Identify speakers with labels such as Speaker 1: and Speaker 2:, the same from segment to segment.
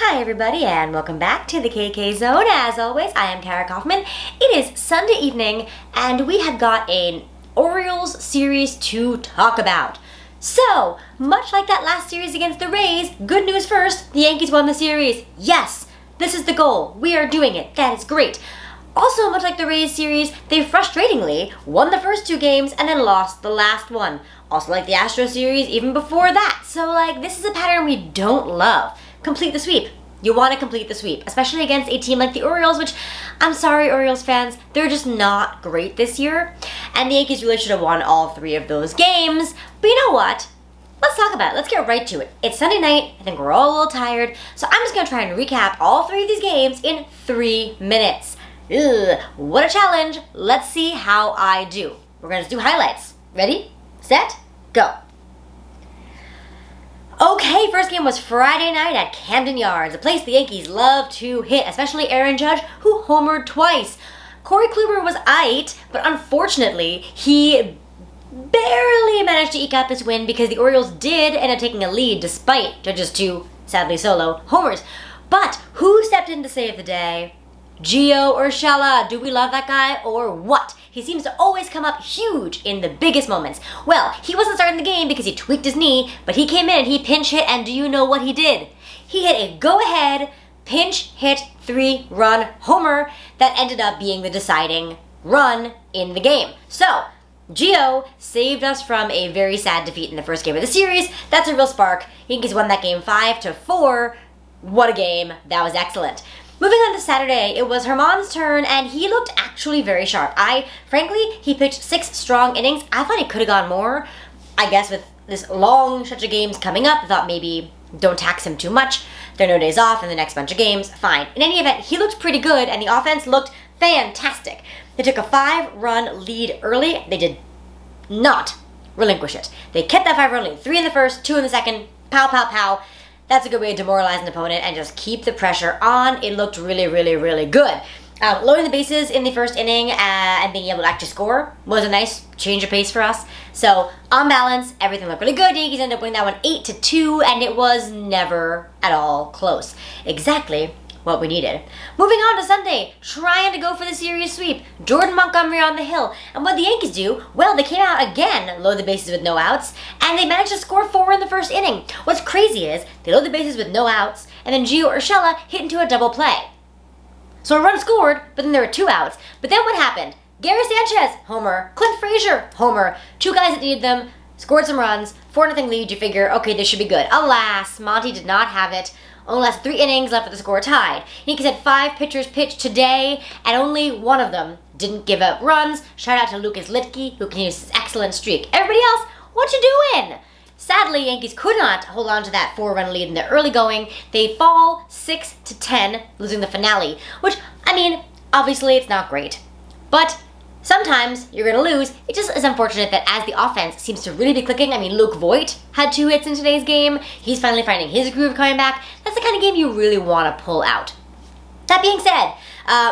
Speaker 1: Hi everybody and welcome back to the KK Zone. As always, I am Kara Kaufman. It is Sunday evening and we have got an Orioles series to talk about. So, much like that last series against the Rays, good news first, the Yankees won the series. Yes, this is the goal. We are doing it. That is great. Also, much like the Rays series, they frustratingly won the first two games and then lost the last one. Also like the Astros series even before that. So this is a pattern we don't love. Complete the sweep. You want to complete the sweep, especially against a team like the Orioles, which, I'm sorry Orioles fans, they're just not great this year. And the Yankees really should have won all three of those games. But you know what? Let's talk about it. Let's get right to it. It's Sunday night. I think we're all a little tired. So I'm just going to try and recap all three of these games in 3 minutes. Ugh, what a challenge. Let's see how I do. We're going to do highlights. Ready, set, go. Okay, first game was Friday night at Camden Yards, a place the Yankees love to hit, especially Aaron Judge, who homered twice. Corey Kluber was aight, but unfortunately, he barely managed to eke out this win because the Orioles did end up taking a lead despite Judge's two, sadly solo, homers. But who stepped in to save the day? Gio Urshela. Do we love that guy or what? He seems to always come up huge in the biggest moments. Well, he wasn't starting the game because he tweaked his knee, but he came in and he pinch hit, and do you know what he did? He hit a go-ahead pinch hit 3-run homer that ended up being the deciding run in the game. So, Gio saved us from a very sad defeat in the first game of the series. That's a real spark. Yankees won that game 5-4. What a game. That was excellent. Moving on to Saturday, it was Herman's turn, and he looked actually very sharp. Frankly, he pitched 6 strong innings. I thought he could have gone more. I guess with this long stretch of games coming up, I thought maybe don't tax him too much. There are no days off in the next bunch of games. Fine. In any event, he looked pretty good, and the offense looked fantastic. They took a 5-run lead early. They did not relinquish it. They kept that 5-run lead. 3 in the first, 2 in the second. Pow, pow, pow. That's a good way to demoralize an opponent and just keep the pressure on. It looked really, really, really good. Loading the bases in the first inning and being able to actually score was a nice change of pace for us. So, on balance, everything looked really good. The Yankees ended up winning that one 8-2, and it was never at all close. Exactly what we needed. Moving on to Sunday, trying to go for the series sweep. Jordan Montgomery on the hill. And what the Yankees do, well, they came out again, load the bases with no outs, and they managed to score 4 in the first inning. What's crazy is, they load the bases with no outs, and then Gio Urshela hit into a double play. So a run scored, but then there were 2 outs. But then what happened? Gary Sanchez, homer. Clint Frazier, homer. 2 guys that needed them, scored some runs, 4-0 lead, you figure, okay, this should be good. Alas, Monty did not have it. Only lasted 3 innings, left with the score tied. Yankees had 5 pitchers pitch today, and only one of them didn't give up runs. Shout out to Lucas Litke, who continues his excellent streak. Everybody else, what you doing? Sadly, Yankees could not hold on to that 4-run lead in the early going. They fall 6-10, losing the finale, which, obviously it's not great. But sometimes you're going to lose. It just is unfortunate that as the offense seems to really be clicking, Luke Voigt had 2 hits in today's game. He's finally finding his groove coming back. That's the kind of game you really want to pull out. That being said,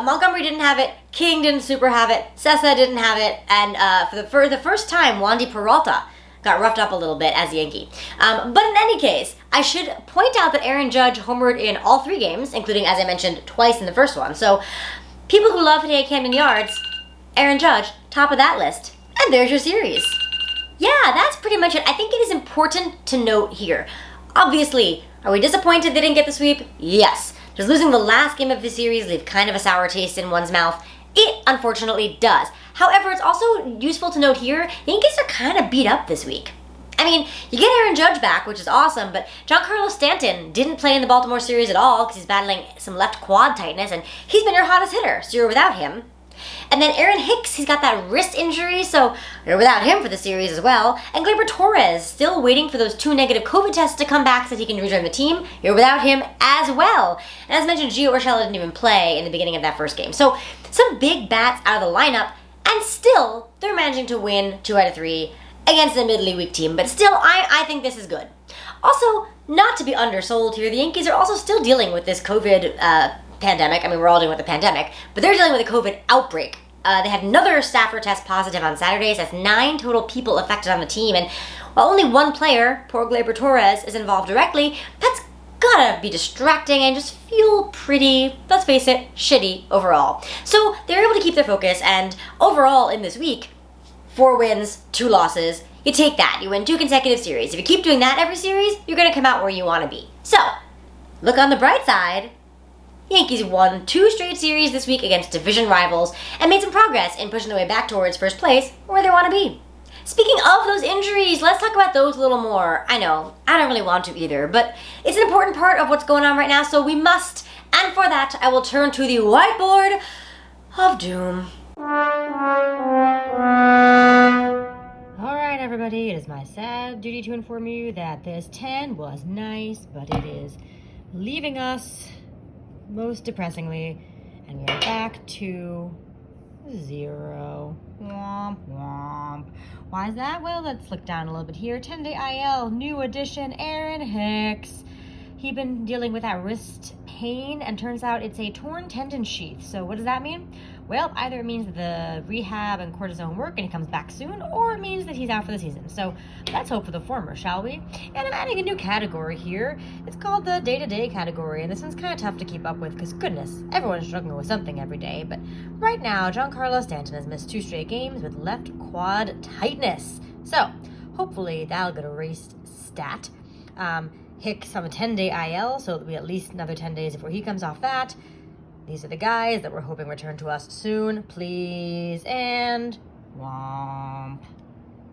Speaker 1: Montgomery didn't have it, King didn't super have it, Sessa didn't have it, and for the first time, Wandy Peralta got roughed up a little bit as a Yankee. But in any case, I should point out that Aaron Judge homered in all 3 games, including, as I mentioned, twice in the first one. So, people who love hitting at Camden Yards, Aaron Judge, top of that list. And there's your series. Yeah, that's pretty much it. I think it is important to note here. Obviously, are we disappointed they didn't get the sweep? Yes. Does losing the last game of the series leave kind of a sour taste in one's mouth? It unfortunately does. However, it's also useful to note here, the Yankees are kind of beat up this week. You get Aaron Judge back, which is awesome, but Giancarlo Stanton didn't play in the Baltimore series at all because he's battling some left quad tightness, and he's been your hottest hitter, so you're without him. And then Aaron Hicks, he's got that wrist injury, so you're without him for the series as well. And Gleyber Torres, still waiting for those 2 negative COVID tests to come back so that he can rejoin the team. You're without him as well. And as mentioned, Gio Urshela didn't even play in the beginning of that first game. So some big bats out of the lineup, and still they're managing to win 2 out of 3 against a middle weak team. But still, I think this is good. Also, not to be undersold here, the Yankees are also still dealing with this COVID pandemic. We're all dealing with the pandemic, but they're dealing with a COVID outbreak. They had another staffer test positive on Saturday, so that's 9 total people affected on the team, and while only 1 player, poor Gleyber Torres, is involved directly, that's gotta be distracting and just feel pretty, let's face it, shitty overall. So they're able to keep their focus, and overall in this week, 4 wins, 2 losses. You take that, you win 2 consecutive series. If you keep doing that every series, you're gonna come out where you wanna be. So, look on the bright side. Yankees won 2 straight series this week against division rivals and made some progress in pushing their way back towards first place where they want to be. Speaking of those injuries, let's talk about those a little more. I know, I don't really want to either, but it's an important part of what's going on right now, so we must. And for that, I will turn to the whiteboard of doom. Alright everybody, it is my sad duty to inform you that this 10 was nice, but it is leaving us most depressingly, and we are back to 0. Womp womp. Why is that? Well, let's look down a little bit here. 10-day IL, new addition, Aaron Hicks. He'd been dealing with that wrist pain, and turns out it's a torn tendon sheath. So what does that mean? Well, either it means that the rehab and cortisone work and he comes back soon, or it means that he's out for the season. So let's hope for the former, shall we? And I'm adding a new category here. It's called the day-to-day category, and this one's kind of tough to keep up with because, goodness, everyone's struggling with something every day. But right now, Giancarlo Stanton has missed 2 straight games with left quad tightness. So hopefully that'll get a erased stat. Hicks on a 10-day IL, so it'll be at least another 10 days before he comes off that. These are the guys that we're hoping return to us soon, please, and womp.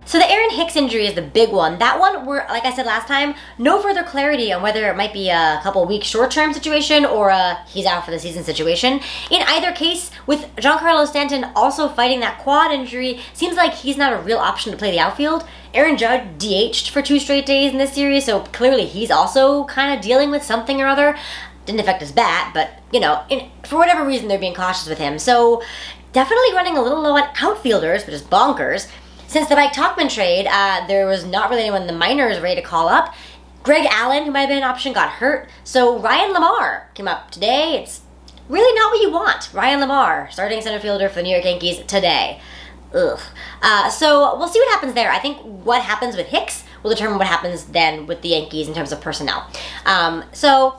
Speaker 1: So the Aaron Hicks injury is the big one. That one, like I said last time, no further clarity on whether it might be a couple weeks short-term situation or a he's out for the season situation. In either case, with Giancarlo Stanton also fighting that quad injury, seems like he's not a real option to play the outfield. Aaron Judge DH'd for 2 straight days in this series, so clearly he's also kind of dealing with something or other. Didn't affect his bat, but, you know, for whatever reason, they're being cautious with him. So definitely running a little low on outfielders, which is bonkers. Since the Mike Tauchman trade, there was not really anyone in the minors ready to call up. Greg Allen, who might have been an option, got hurt. So Ryan Lamar came up today. It's really not what you want. Ryan Lamar, starting center fielder for the New York Yankees today. Ugh. So we'll see what happens there. I think what happens with Hicks will determine what happens then with the Yankees in terms of personnel. So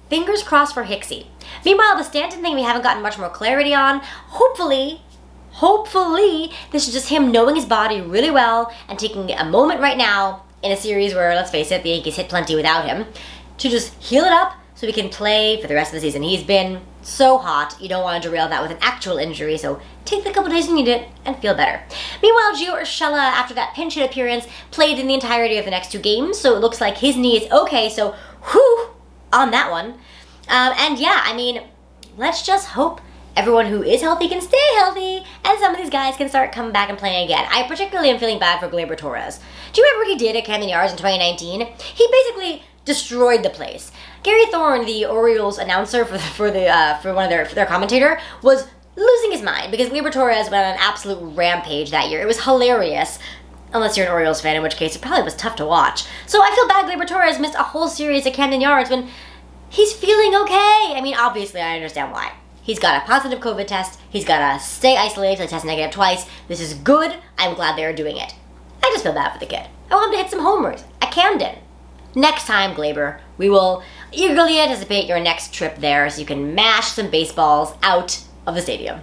Speaker 1: fingers crossed for Hicksy. Meanwhile, the Stanton thing we haven't gotten much more clarity on. Hopefully, this is just him knowing his body really well and taking a moment right now in a series where, let's face it, the Yankees hit plenty without him, to just heal it up so he can play for the rest of the season. He's been so hot, you don't want to derail that with an actual injury, so take the couple days you need it and feel better. Meanwhile, Gio Urshela, after that pinch hit appearance, played in the entirety of the next 2 games, so it looks like his knee is okay, so whew on that one. And yeah, I mean, let's just hope everyone who is healthy can stay healthy, and some of these guys can start coming back and playing again. I particularly am feeling bad for Gleyber Torres. Do you remember what he did at Camden Yards in 2019? He basically destroyed the place. Gary Thorne, the Orioles announcer for one of their commentator, was losing his mind because Gleyber Torres went on an absolute rampage that year. It was hilarious. Unless you're an Orioles fan, in which case it probably was tough to watch. So I feel bad Gleyber Torres missed a whole series at Camden Yards when he's feeling okay. I mean, obviously, I understand why. He's got a positive COVID test. He's got to stay isolated, so he test negative twice. This is good. I'm glad they are doing it. I just feel bad for the kid. I want him to hit some homers at Camden. Next time, Gleyber, we will eagerly anticipate your next trip there so you can mash some baseballs out of the stadium.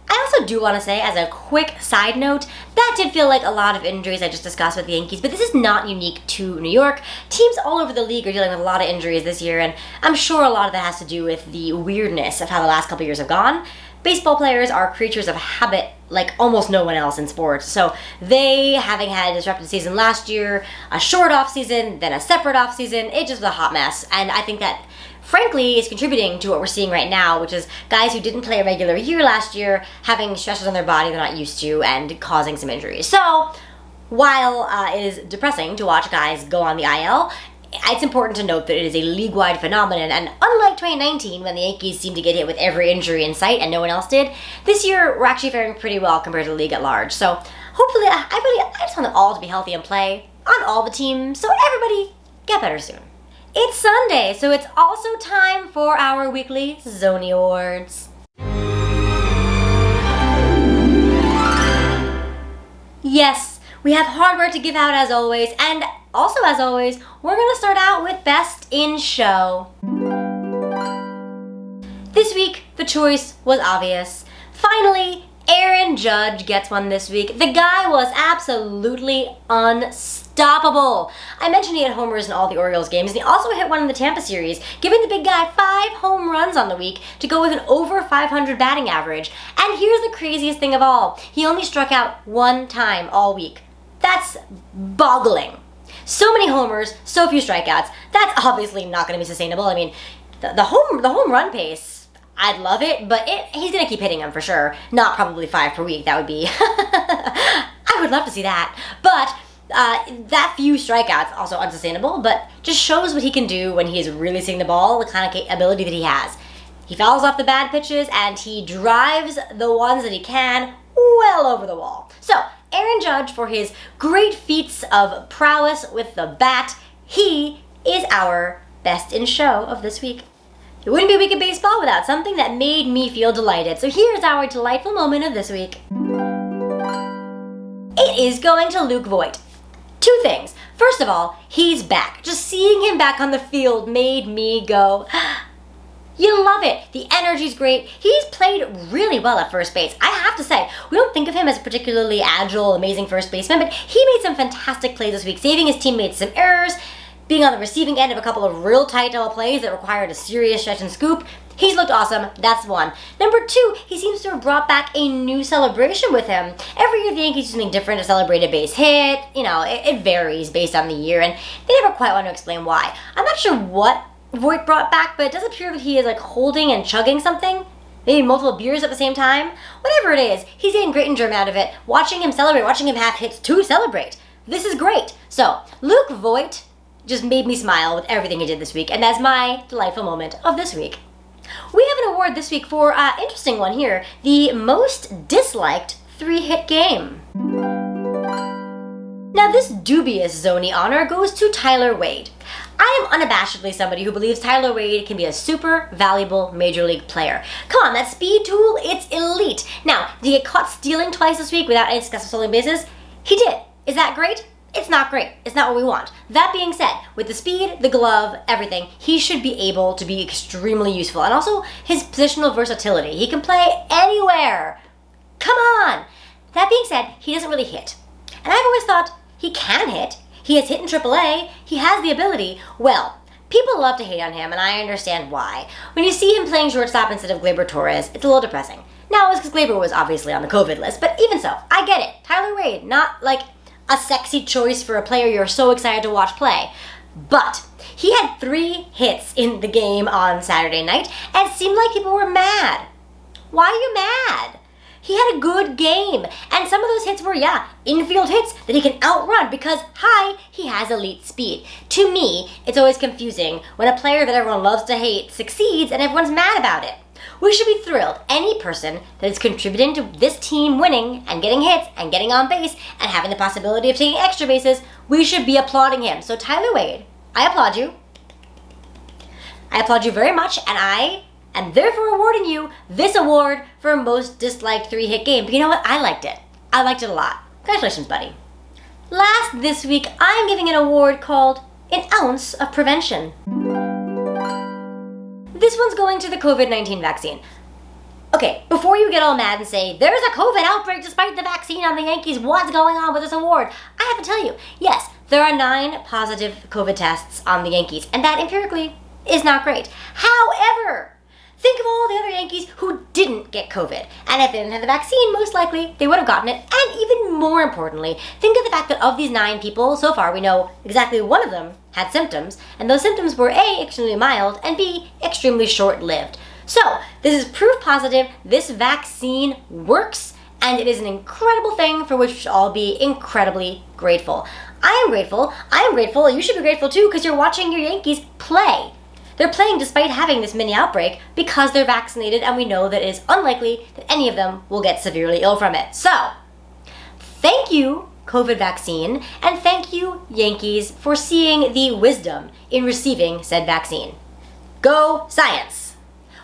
Speaker 1: I also do want to say, as a quick side note, that did feel like a lot of injuries I just discussed with the Yankees, but this is not unique to New York. Teams all over the league are dealing with a lot of injuries this year, and I'm sure a lot of that has to do with the weirdness of how the last couple years have gone. Baseball players are creatures of habit like almost no one else in sports, so they, having had a disrupted season last year, a short off season, then a separate off season, it just was a hot mess, and I think that frankly is contributing to what we're seeing right now, which is guys who didn't play a regular year last year having stressors on their body they're not used to and causing some injuries. So while it is depressing to watch guys go on the IL, it's important to note that it is a league-wide phenomenon, and unlike 2019 when the Yankees seemed to get hit with every injury in sight and no one else did, this year we're actually faring pretty well compared to the league at large. So hopefully, I just want them all to be healthy and play on all the teams, so everybody get better soon. It's Sunday, so it's also time for our weekly Zoni Awards. Yes, we have hardware to give out as always, and Also, as always, we're gonna start out with Best in Show. This week, the choice was obvious. Finally, Aaron Judge gets one this week. The guy was absolutely unstoppable. I mentioned he had homers in all the Orioles games, and he also hit one in the Tampa series, giving the big guy 5 home runs on the week to go with an over 500 batting average. And here's the craziest thing of all. He only struck out 1 time all week. That's boggling. So many homers, so few strikeouts. That's obviously not going to be sustainable. I mean, the home run pace, I'd love it, but he's going to keep hitting them for sure. Not probably 5 per week. That would be... I would love to see that. But that few strikeouts, also unsustainable, but just shows what he can do when he is really seeing the ball, the kind of ability that he has. He fouls off the bad pitches, and he drives the ones that he can well over the wall. So, Aaron Judge, for his great feats of prowess with the bat, he is our Best in Show of this week. It wouldn't be a week of baseball without something that made me feel delighted. So here's our delightful moment of this week. It is going to Luke Voit. 2 things. First of all, he's back. Just seeing him back on the field made me go, you love it. The energy's great. He's played really well at first base. I have to say, we don't think of him as a particularly agile, amazing first baseman, but he made some fantastic plays this week, saving his teammates some errors, being on the receiving end of a couple of real tight double plays that required a serious stretch and scoop. He's looked awesome. That's 1. Number 2, he seems to have brought back a new celebration with him. Every year the Yankees do something different to celebrate a base hit. You know, it varies based on the year, and they never quite want to explain why. I'm not sure what Voit brought back, but it does appear that he is like holding and chugging something. Maybe multiple beers at the same time. Whatever it is, he's getting great enjoyment out of it. Watching him celebrate, watching him have hits to celebrate. This is great. So, Luke Voit just made me smile with everything he did this week, and that's my delightful moment of this week. We have an award this week for, interesting one here, the most disliked 3-hit game. Now this dubious Zoney honor goes to Tyler Wade. I am unabashedly somebody who believes Tyler Wade can be a super valuable Major League player. Come on, that speed tool, it's elite. Now, did he get caught stealing twice this week without any successful stolen bases? He did. Is that great? It's not great. It's not what we want. That being said, with the speed, the glove, everything, he should be able to be extremely useful. And also his positional versatility. He can play anywhere. Come on! That being said, he doesn't really hit. And I've always thought he can hit. He has hit in AAA. He has the ability. Well, people love to hate on him, and I understand why. When you see him playing shortstop instead of Gleyber Torres, it's a little depressing. Now, it was because Gleyber was obviously on the COVID list, but even so, I get it. Tyler Wade, not like a sexy choice for a player you're so excited to watch play. But he had 3 hits in the game on Saturday night, and it seemed like people were mad. Why are you mad? He had a good game, and some of those hits were, infield hits that he can outrun because, he has elite speed. To me, it's always confusing when a player that everyone loves to hate succeeds and everyone's mad about it. We should be thrilled. Any person that is contributing to this team winning and getting hits and getting on base and having the possibility of taking extra bases, we should be applauding him. So Tyler Wade, I applaud you. I applaud you very much, and I am therefore awarding you this award for most disliked 3-hit game. But you know what? I liked it. I liked it a lot. Congratulations, buddy. Last this week, I'm giving an award called An Ounce of Prevention. This one's going to the COVID-19 vaccine. Okay, before you get all mad and say, there's a COVID outbreak despite the vaccine on the Yankees, what's going on with this award? I have to tell you, yes, there are 9 positive COVID tests on the Yankees, and that empirically is not great. However, think of all the other Yankees who didn't get COVID, and if they didn't have the vaccine, most likely they would have gotten it. And even more importantly, think of the fact that of these 9 people, so far we know exactly one of them had symptoms, and those symptoms were A, extremely mild, and B, extremely short-lived. So, this is proof positive, this vaccine works, and it is an incredible thing for which we should all be incredibly grateful. I am grateful, you should be grateful too, because you're watching your Yankees play. They're playing despite having this mini outbreak because they're vaccinated, and we know that it is unlikely that any of them will get severely ill from it. So, thank you, COVID vaccine, and thank you, Yankees, for seeing the wisdom in receiving said vaccine. Go Science!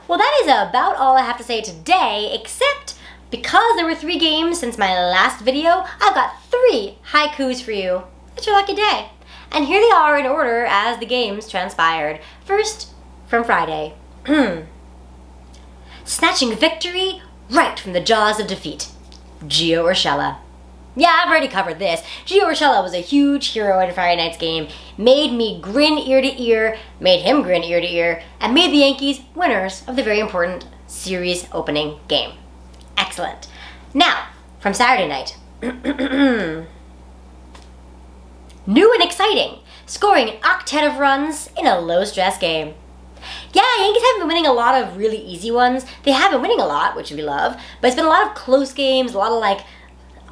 Speaker 1: Well, that is about all I have to say today, except because there were 3 games since my last video, I've got 3 haikus for you. It's your lucky day. and here they are in order as the games transpired. First, from Friday. Snatching victory right from the jaws of defeat. Gio Urshela. Yeah, I've already covered this. Gio Urshela was a huge hero in Friday night's game, made me grin ear to ear, made him grin ear to ear, and made the Yankees winners of the very important series opening game. Excellent. Now, from Saturday night. New and exciting, scoring an octet of runs in a low-stress game. Yeah, Yankees haven't been winning a lot of really easy ones. They have been winning a lot, which we love, but it's been a lot of close games, a lot of like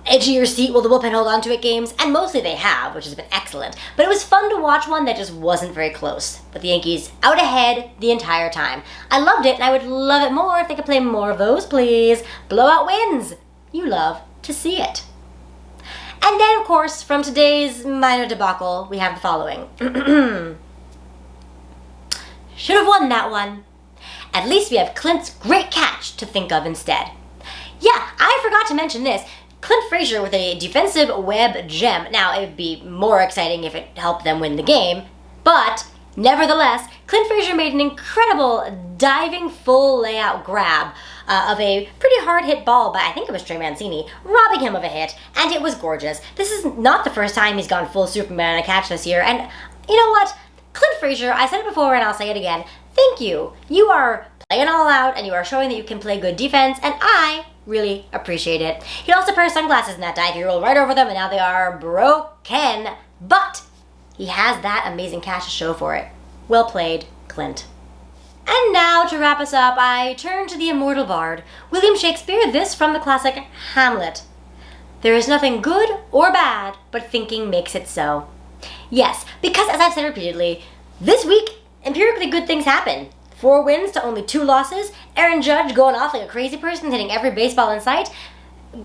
Speaker 1: edge of your seat, will the bullpen hold on to it games, and mostly they have, which has been excellent. But it was fun to watch one that just wasn't very close. But the Yankees out ahead the entire time. I loved it, and I would love it more if they could play more of those, please. Blowout wins. You love to see it. And then, of course, from today's minor debacle, we have the following. Should have won that one. At least we have Clint's great catch to think of instead. Yeah, I forgot to mention this. Clint Frazier with a defensive web gem. Now, it would be more exciting if it helped them win the game, but nevertheless, Clint Frazier made an incredible diving full layout grab of a pretty hard hit ball by, I think it was Trey Mancini, robbing him of a hit, and it was gorgeous. This is not the first time he's gone full Superman on a catch this year, and you know what? Clint Frazier, I said it before and I'll say it again, thank you. You are playing all out and you are showing that you can play good defense, and I really appreciate it. He'd also pair sunglasses in that dive. He rolled right over them and now they are broken, but he has that amazing catch to show for it. Well played, Clint. And now, to wrap us up, I turn to the immortal bard, William Shakespeare, this from the classic Hamlet. There is nothing good or bad, but thinking makes it so. Yes, because as I've said repeatedly, this week, empirically good things happen. 4 wins to only 2 losses, Aaron Judge going off like a crazy person, hitting every baseball in sight,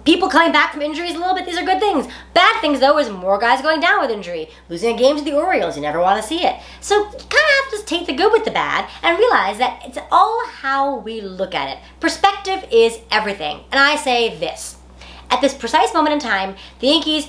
Speaker 1: people coming back from injuries a little bit, these are good things. Bad things, though, is more guys going down with injury. Losing a game to the Orioles, you never want to see it. So you kind of have to take the good with the bad and realize that it's all how we look at it. Perspective is everything. And I say this. At this precise moment in time, the Yankees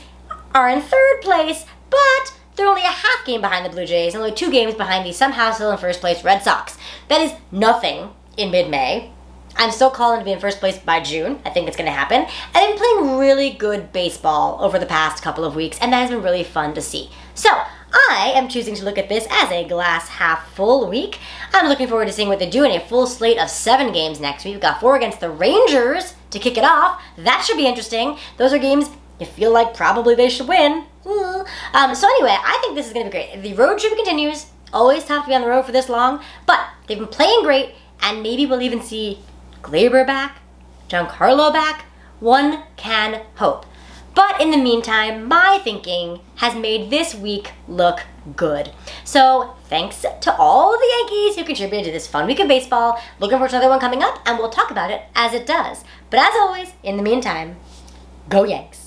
Speaker 1: are in 3rd place, but they're only a half game behind the Blue Jays and only 2 games behind the somehow still in 1st place Red Sox. That is nothing in mid-May. I'm still calling to be in 1st place by June. I think it's going to happen. And they've been playing really good baseball over the past couple of weeks, and that has been really fun to see. So, I am choosing to look at this as a glass half full week. I'm looking forward to seeing what they do in a full slate of 7 games next week. We've got 4 against the Rangers to kick it off. That should be interesting. Those are games you feel like probably they should win. So anyway, I think this is going to be great. The road trip continues. Always tough to be on the road for this long, but they've been playing great, and maybe we'll even see Glaber back, Giancarlo back. One can hope. But in the meantime, my thinking has made this week look good. So thanks to all of the Yankees who contributed to this fun week of baseball. Looking forward to another one coming up, and we'll talk about it as it does. But as always, in the meantime, go Yanks.